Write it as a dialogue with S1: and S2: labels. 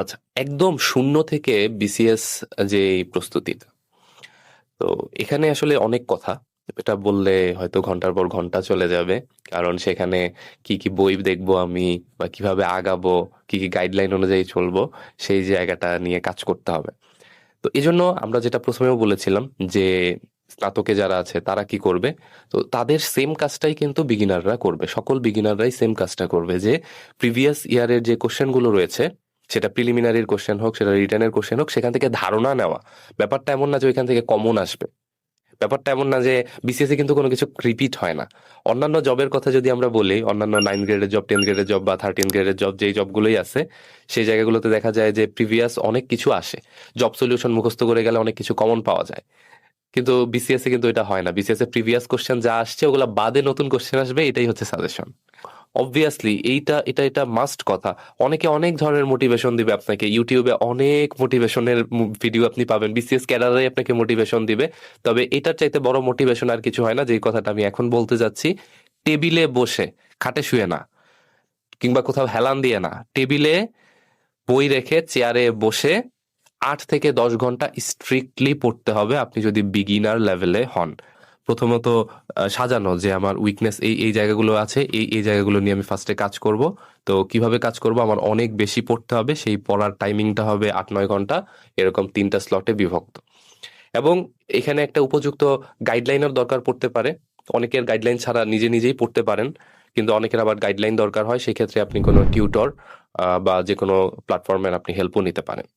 S1: আচ্ছা, একদম শূন্য থেকে বিসিএস যে এই প্রস্তুতিটা, তো এখানে আসলে অনেক কথা, এটা বললে হয়তো ঘন্টার পর ঘন্টা চলে যাবে। কারণ সেখানে কি কি বই দেখবো আমি, বা কিভাবে আগাবো, কি কি গাইডলাইন অনুযায়ী চলবো, সেই জায়গাটা নিয়ে কাজ করতে হবে। তো এই জন্য আমরা যেটা প্রথমেও বলেছিলাম যে স্নাতকে যারা আছে তারা কি করবে, তো তাদের সেম কাজটাই কিন্তু বিগিনাররা করবে, সকল বিগিনাররাই সেম কাজটা করবে, যে প্রিভিয়াস ইয়ারের যে কোশ্চেনগুলো রয়েছে, সেটা প্রিলিমিনারির কোশ্চেন হোক, সেটা রিটার্নের কোশ্চেন হোক, সেখান থেকে ধারণা নেওয়া। ব্যাপারটা এমন না যে ওইখান থেকে কমন আসবে, ব্যাপারটা এমন না যে বিসিএস এ কিন্তু কোনো কিছু রিপিট হয় না। অন্যান্য জবের কথা যদি আমরা বলি, অন্যান্য 9 গ্রেডের জব, 10 গ্রেডের জব বা 13 গ্রেডের জব, যেই জবগুলোই আছে, সেই জায়গাগুলোতে দেখা যায় যে প্রিভিয়াস অনেক কিছু আসে, জব সলিউশন মুখস্থ করে গেলে অনেক কিছু কমন পাওয়া যায়। কিন্তু বিসিএস এ কিন্তু এটা হয় না, বিসিএস এ প্রিভিয়াস কোশ্চেন যা আসছে ওগুলা বাদে নতুন কোশ্চেন আসবে, এটাই হচ্ছে সাজেশন। অবভিয়াসলি এটা মাস্ট কথা। অনেকে অনেক ধরনের মোটিভেশন দিবে আপনাকে, ইউটিউবে অনেক মোটিভেশনের ভিডিও আপনি পাবেন, বিসিএস ক্যাডারে আপনাকে মোটিভেশন দিবে। তবে এটার চাইতে বড় মোটিভেশন আর কিছু হয় না, যেই কথাটা আমি এখন বলতে যাচ্ছি। টেবিলে বসে, খাটে শুয়ে না, কিংবা কোথাও হেলান দিয়ে না, টেবিলে বই রেখে চেয়ারে বসে 8 থেকে 10 ঘন্টা স্ট্রিক্টলি পড়তে হবে, আপনি যদি বিগিনার লেভেলে হন। প্রথমত সাজানো, যে আমার উইকনেস এই এই জায়গাগুলো আছে, এই এই জায়গাগুলো নিয়ে আমি ফার্স্টে কাজ করব। তো কিভাবে কাজ করব, আমার অনেক বেশি পড়তে হবে, সেই পড়ার টাইমিংটা হবে 8-9 ঘন্টা, এরকম 3টা স্লটে বিভক্ত। এবং এখানে একটা উপযুক্ত গাইডলাইনের দরকার পড়তে পারে। অনেকের গাইডলাইন ছাড়া নিজে নিজেই পড়তে পারেন, কিন্তু অনেকের আবার গাইডলাইন দরকার হয়, সেক্ষেত্রে আপনি কোনো টিউটর বা যে কোনো প্ল্যাটফর্মের আপনি হেল্পও নিতে পারেন।